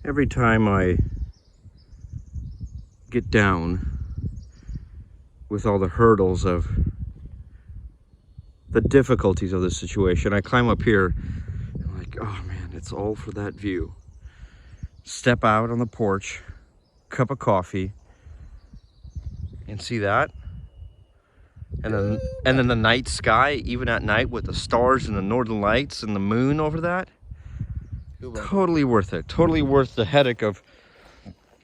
Every time I get down with all the hurdles of the difficulties of the situation, I climb up here and I'm like, oh man, it's all for that view. Step out on the porch, cup of coffee, and see that. And then the night sky, even at night with the stars and the northern lights and the moon over that. Totally worth it. Totally worth the headache of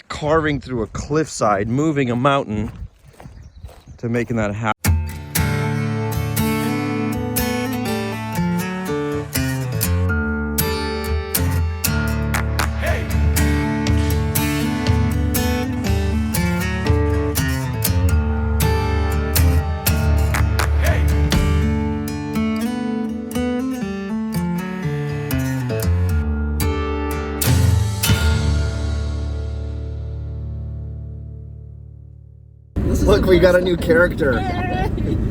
carving through a cliffside, moving a mountain to making that happen. Look, we got a new character.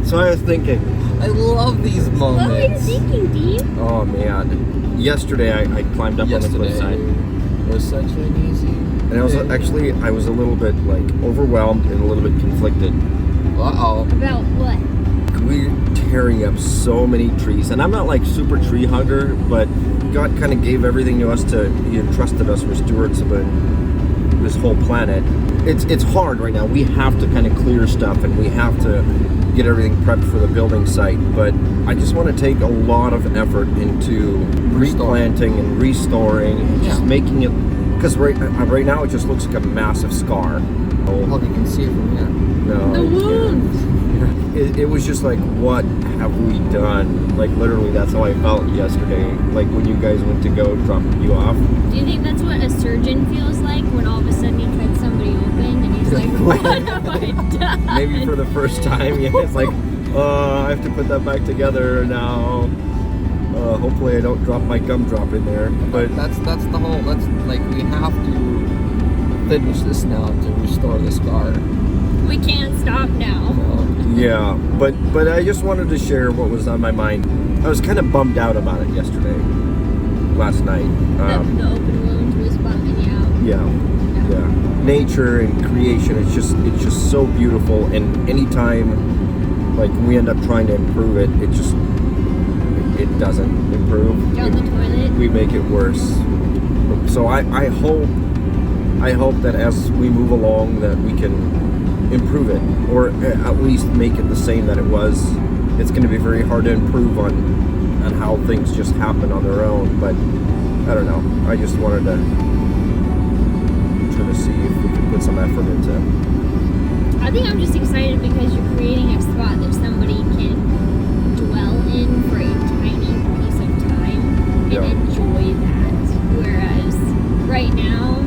So I was thinking. I love these moments. What were you thinking, Dean? Oh man. Yesterday I climbed up on the cliffside. It was such an easy. And I was actually, I was a little bit like overwhelmed and a little bit conflicted. Uh-oh. About what? We're tearing up so many trees. And I'm not like super tree hugger, but God kind of gave everything to us He entrusted us with stewards of this whole planet. It's hard right now. We have to kind of clear stuff and we have to get everything prepped for the building site. But I just want to take a lot of effort into replanting and restoring and just making it, because right now it just looks like a massive scar. Oh, you can see it from here. No, The wound. it was just like, what have we done? Like literally, that's how I felt yesterday. Like when you guys went to go drop you off. Do you think that's what a surgeon feels like when all of a sudden he cuts somebody open and he's like, what have I done? Maybe for the first time, yeah. It's like, I have to put that back together now. Hopefully I don't drop my gumdrop in there. But that's the whole. That's like we have to finish this now to restore the scar. We can't stop now. yeah, but I just wanted to share what was on my mind. I was kind of bummed out about it last night. The open wound was bumming you out. Yeah. Nature and creation, it's just so beautiful, and anytime like we end up trying to improve it, it doesn't improve. Down the toilet. We make it worse. So I hope that as we move along that we can improve it, or at least make it the same that it was. It's going to be very hard to improve on how things just happen on their own, but I don't know. I just wanted to try to see if we can put some effort into it. I think I'm just excited because you're creating a spot that somebody can dwell in for a tiny piece of time and enjoy that. Whereas right now,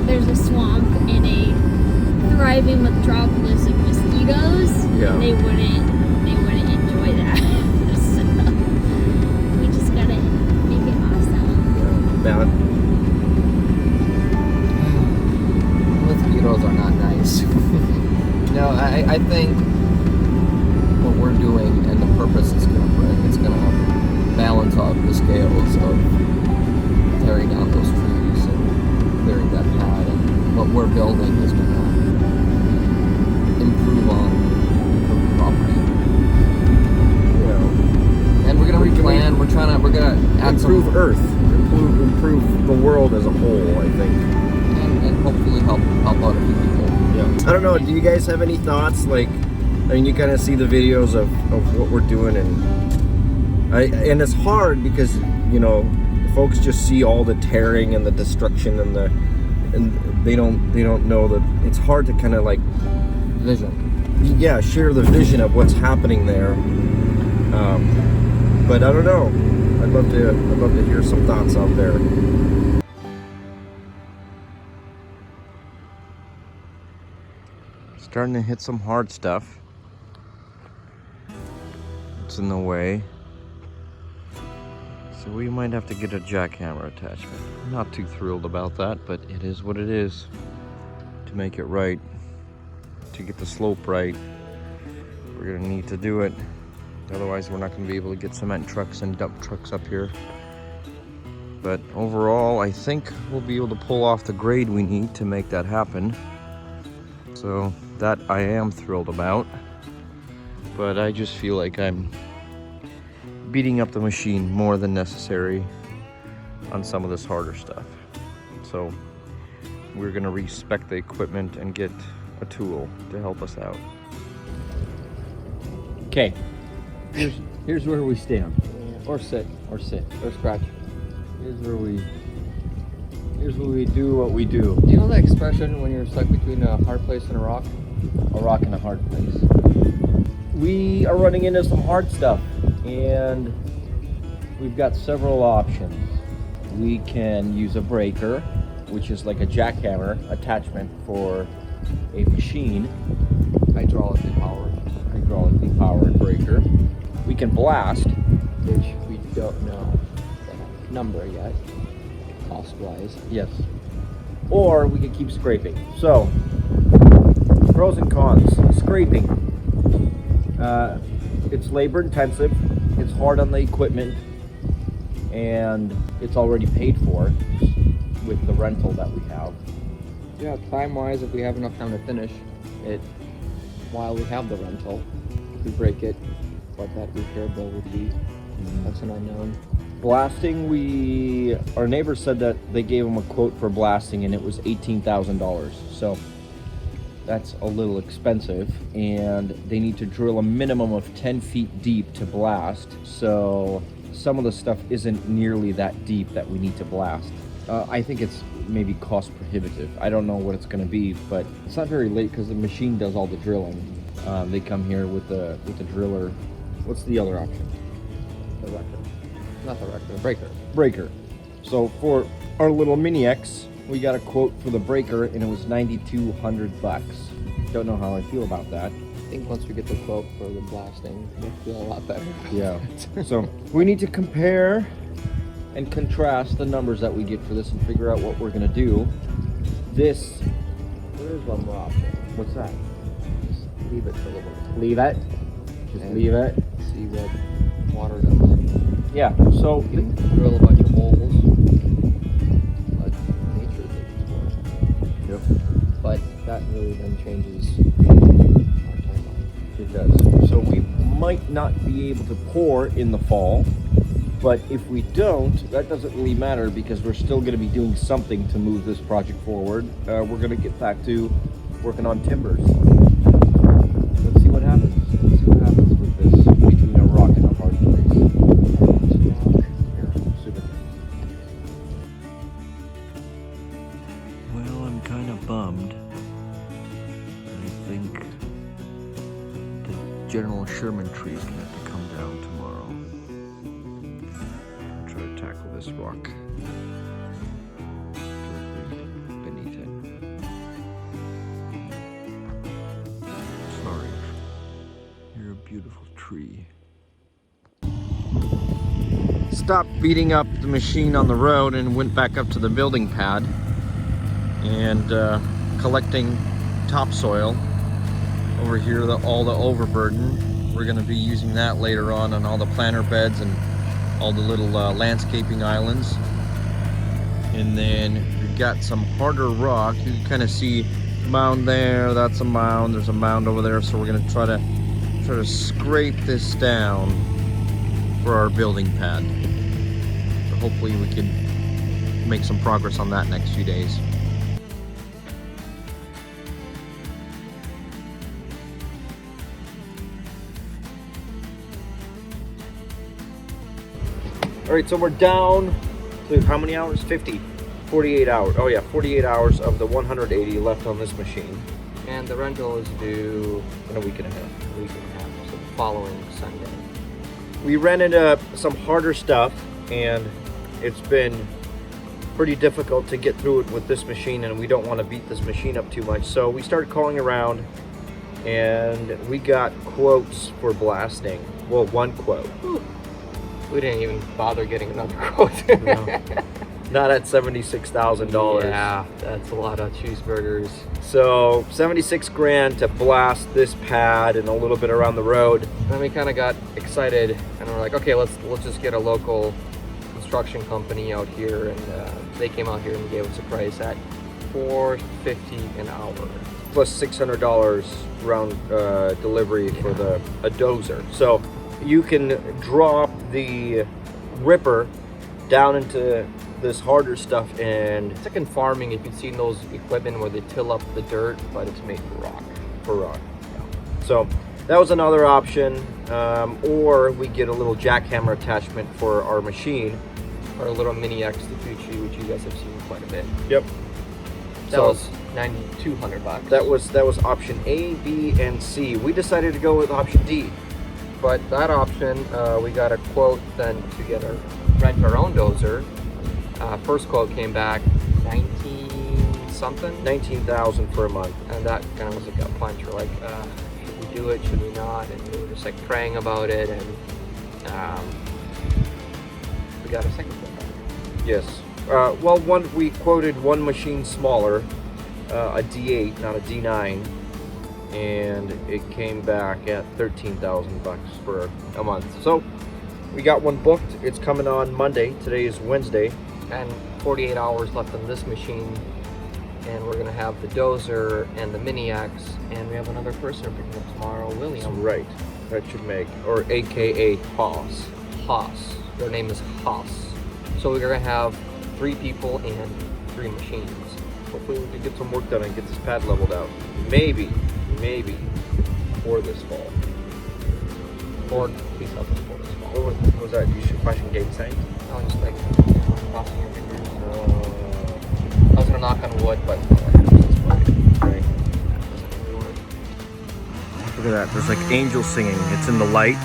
there's a swamp and a thriving metropolis of mosquitoes. Yeah. And they wouldn't enjoy that. So we just gotta make it awesome. Yeah. Mosquitoes are not nice. No, I think what we're doing and the purpose it's going to bring, it's going to balance out the scales of tearing down those trees and clearing that pad, and what we're building is going to improve property. Yeah. And we're going to replan, we're going to add improve Earth, improve the world as a whole, I think. And hopefully help out a few people. Yeah. I don't know, do you guys have any thoughts? Like, I mean, you kind of see the videos of what we're doing, and it's hard because, you know, folks just see all the tearing and the destruction and they don't know that it's hard to kind of like share the vision of what's happening there. But I don't know. I'd love to hear some thoughts out there. Starting to hit some hard stuff. It's in the way. So we might have to get a jackhammer attachment. I'm not too thrilled about that, but it is what it is. To make it right, to get the slope right, we're gonna need to do it. Otherwise we're not gonna be able to get cement trucks and dump trucks up here. But overall, I think we'll be able to pull off the grade we need to make that happen. So that I am thrilled about. But I just feel like I'm beating up the machine more than necessary on some of this harder stuff. So we're gonna respec the equipment and get a tool to help us out. Okay, here's where we stand. Or sit. Or scratch. Here's where we do what we do. Do you know that expression when you're stuck between a hard place and a rock? A rock and a hard place. We are running into some hard stuff, and we've got several options. We can use a breaker, which is like a jackhammer attachment for a machine. Hydraulically powered breaker. We can blast, which we don't know the number yet, cost-wise. yes. Or we can keep scraping. So, pros and cons. Scraping. It's labor intensive, it's hard on the equipment, and it's already paid for with the rental that we have. Yeah, time-wise, if we have enough time to finish it while we have the rental, if we break it, what that repair bill would be, that's an unknown. Blasting, our neighbor said that they gave him a quote for blasting and it was $18,000. So that's a little expensive, and they need to drill a minimum of 10 feet deep to blast. So some of the stuff isn't nearly that deep that we need to blast. I think it's maybe cost prohibitive. I don't know what it's going to be, but it's not very late because the machine does all the drilling. They come here with the driller. What's the other option? The record. Not the record, the breaker. Breaker. So for our little Mini X, we got a quote for the breaker and it was $9,200. Don't know how I feel about that. I think once we get the quote for the blasting, we'll feel a lot better. Yeah. So we need to compare and contrast the numbers that we get for this and figure out what we're gonna do. This, There is one more option. what's that? Just leave it for a little bit. Leave it. Just And leave it. See what water does. Yeah. So You can drill a bunch of holes. But nature takes yep, But that really then changes our timeline. it does. So we might not be able to pour in the fall, but if we don't, that doesn't really matter because we're still going to be doing something to move this project forward. We're going to get back to working on timbers. Let's see what happens. Let's see what happens with this between a rock and a hard place. Here, super. Well, I'm kind of bummed. I think the General Sherman tree is going to have to come down tomorrow. I'll try to tackle this rock directly beneath it. Sorry, you're a beautiful tree. Stopped beating up the machine on the road and went back up to the building pad and collecting topsoil over here, all the overburden. We're going to be using that later on all the planter beds and all the little landscaping islands. And then we've got some harder rock. You can kind of see mound there, that's a mound, there's a mound over there. So we're going to try to scrape this down for our building pad. So hopefully we can make some progress on that next few days. All right, so we're down to how many hours? 48 hours. Oh yeah, 48 hours of the 180 left on this machine. And the rental is due In a week and a half. a week and a half, so the following Sunday. We ran into some harder stuff, and it's been pretty difficult to get through it with this machine, and we don't want to beat this machine up too much. So we started calling around, and we got quotes for blasting. Well, one quote. We didn't even bother getting another quote. No. Not at $76,000. Yeah, that's a lot of cheeseburgers. So 76 grand to blast this pad and a little bit around the road. Then we kind of got excited and we're like, okay, let's just get a local construction company out here, and they came out here and gave us a price at $450 an hour. Plus $600 round delivery for a dozer. So you can drop the ripper down into this harder stuff, and It's like in farming, if you've seen those equipment where they till up the dirt, but it's made for rock. So that was another option, or we get a little jackhammer attachment for our machine. Or a little mini X the Fuji, which you guys have seen quite a bit. Yep. That was $9,200. That was option A, B, and C. We decided to go with option D. But that option, we got a quote then to rent our own dozer. First quote came back 19 something. 19,000 for a month. And that kind of was a gut punch. We're like, should we do it? Should we not? And we were just like praying about it, and we got a second quote back. Yes. Well, we quoted one machine smaller, a D8, not a D9, and it came back at $13,000 for a month. So we got one booked. It's coming on Monday. Today is Wednesday. And 48 hours left on this machine, and we're gonna have the dozer and the mini X, and we have another person picking up tomorrow, William. Right. That should make, or AKA Haas. Haas. Their name is Haas. So we're gonna have 3 people and 3 machines. Hopefully we can get some work done and get this pad leveled out. Maybe for this fall. Lord, please help us for this fall. What was that? You should question gate signs? I was just like crossing your fingers. I was gonna knock on wood, but Right. Look at that. There's like angels singing. It's in the light.